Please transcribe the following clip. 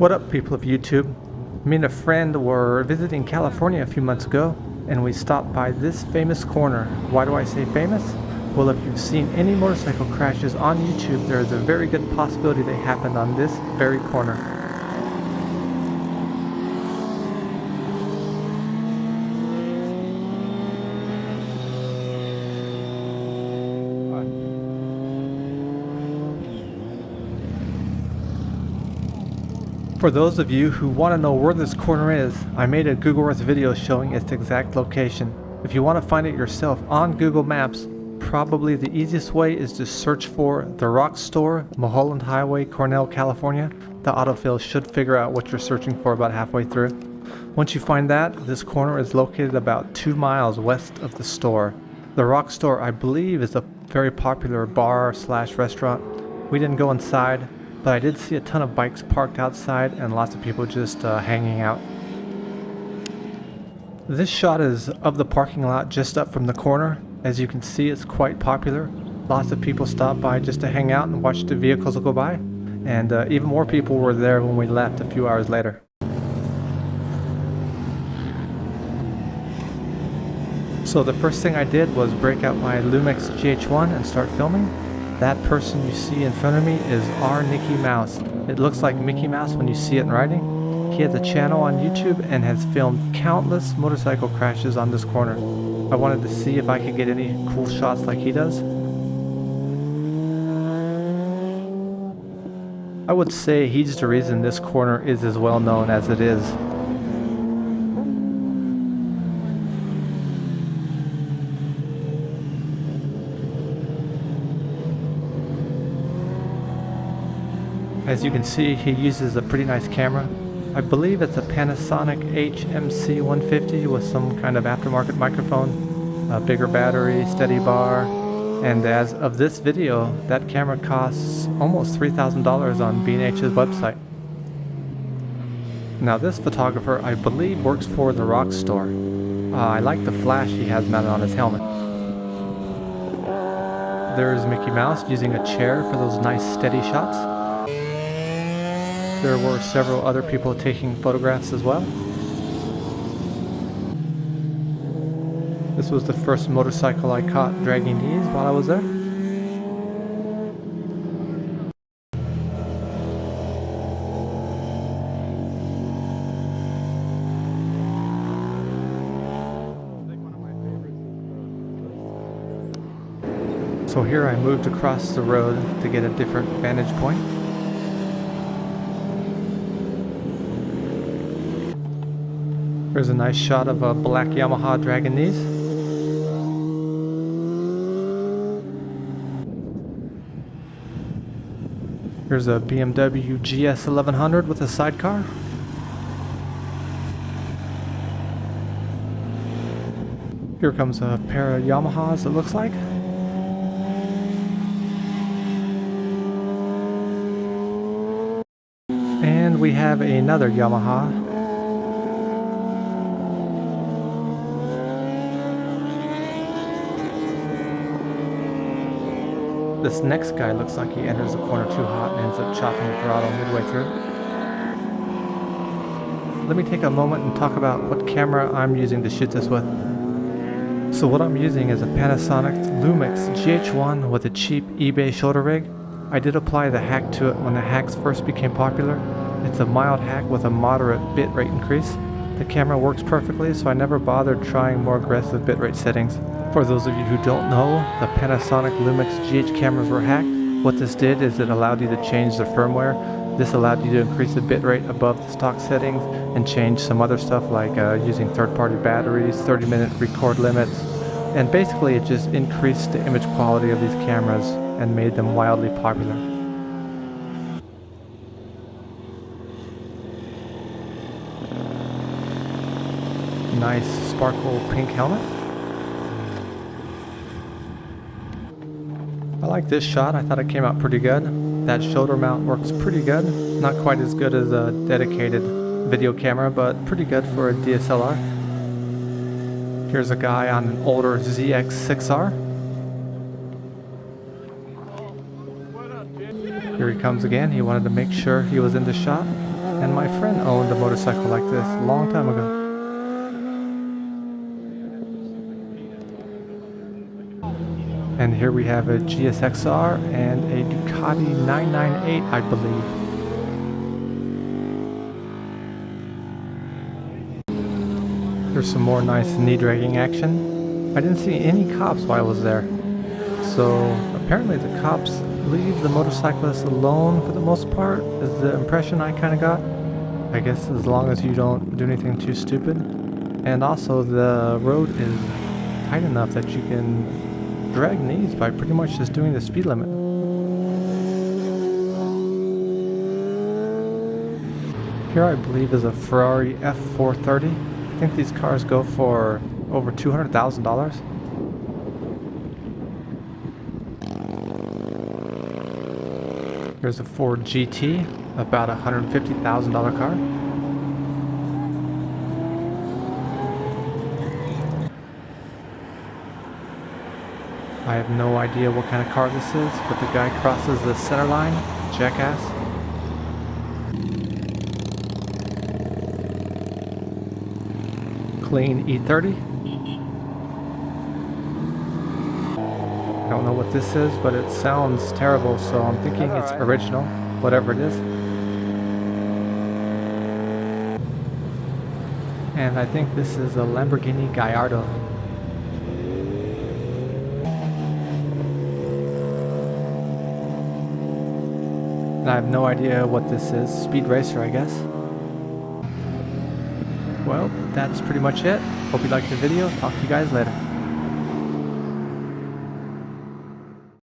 What up, people of YouTube? Me and a friend were visiting California a few months ago, and we stopped by this famous corner. Why do I say famous? Well, if you've seen any motorcycle crashes on YouTube, there is a very good possibility they happened on this very corner. For those of you who want to know where this corner is, I made a Google Earth video showing its exact location. If you want to find it yourself on Google Maps, probably the easiest way is to search for The Rock Store, Mulholland Hwy, Cornell, California. The autofill should figure out what you're searching for about halfway through. Once you find that, this corner is located about 2 miles west of the store. The Rock Store, I believe, is a very popular bar/restaurant. We didn't go inside, but I did see a ton of bikes parked outside and lots of people just hanging out. This shot is of the parking lot just up from the corner. As you can see, it's quite popular. Lots of people stop by just to hang out and watch the vehicles go by. And even more people were there when we left a few hours later. So the first thing I did was break out my Lumix GH1 and start filming. That person you see in front of me is RNickyMouse. It looks like Mickey Mouse when you see it in writing. He has a channel on YouTube and has filmed countless motorcycle crashes on this corner. I wanted to see if I could get any cool shots like he does. I would say he's the reason this corner is as well known as it is. As you can see, he uses a pretty nice camera. I believe it's a Panasonic HMC 150 with some kind of aftermarket microphone, a bigger battery, steady bar, and as of this video, that camera costs almost $3,000 on B&H's website. Now this photographer, I believe, works for The Rock Store. I like the flash he has mounted on his helmet. There's Mickey Mouse using a chair for those nice steady shots. There were several other people taking photographs as well. This was the first motorcycle I caught dragging knees while I was there. So here I moved across the road to get a different vantage point. There's a nice shot of a black Yamaha dragging these. Here's a BMW GS 1100 with a sidecar. Here comes a pair of Yamahas, it looks like. And we have another Yamaha. This next guy looks like he enters the corner too hot and ends up chopping the throttle midway through. Let me take a moment and talk about what camera I'm using to shoot this with. So what I'm using is a Panasonic Lumix GH1 with a cheap eBay shoulder rig. I did apply the hack to it when the hacks first became popular. It's a mild hack with a moderate bitrate increase. The camera works perfectly, so I never bothered trying more aggressive bitrate settings. For those of you who don't know, the Panasonic Lumix GH cameras were hacked. What this did is it allowed you to change the firmware. This allowed you to increase the bitrate above the stock settings and change some other stuff like using third-party batteries, 30-minute record limits, and basically it just increased the image quality of these cameras and made them wildly popular. Nice sparkle pink helmet. I like this shot. I thought it came out pretty good. That shoulder mount works pretty good. Not quite as good as a dedicated video camera, but pretty good for a DSLR. Here's a guy on an older ZX6R. Here he comes again. He wanted to make sure he was in the shot. And my friend owned a motorcycle like this a long time ago. And here we have a GSXR and a Ducati 998, I believe. Here's some more nice knee dragging action. I didn't see any cops while I was there. So apparently the cops leave the motorcyclists alone for the most part, is the impression I kind of got. I guess as long as you don't do anything too stupid. And also the road is tight enough that you can drag knees by pretty much just doing the speed limit. Here I believe is a Ferrari F430. I think these cars go for over $200,000. Here's a Ford GT, about a $150,000 car. I have no idea what kind of car this is, but the guy crosses the center line. Jackass. Clean E30. I don't know what this is, but it sounds terrible, so I'm thinking it's original, whatever it is. And I think this is a Lamborghini Gallardo. And I have no idea what this is. Speed racer, I guess. Well, that's pretty much it. Hope you liked the video. Talk to you guys later.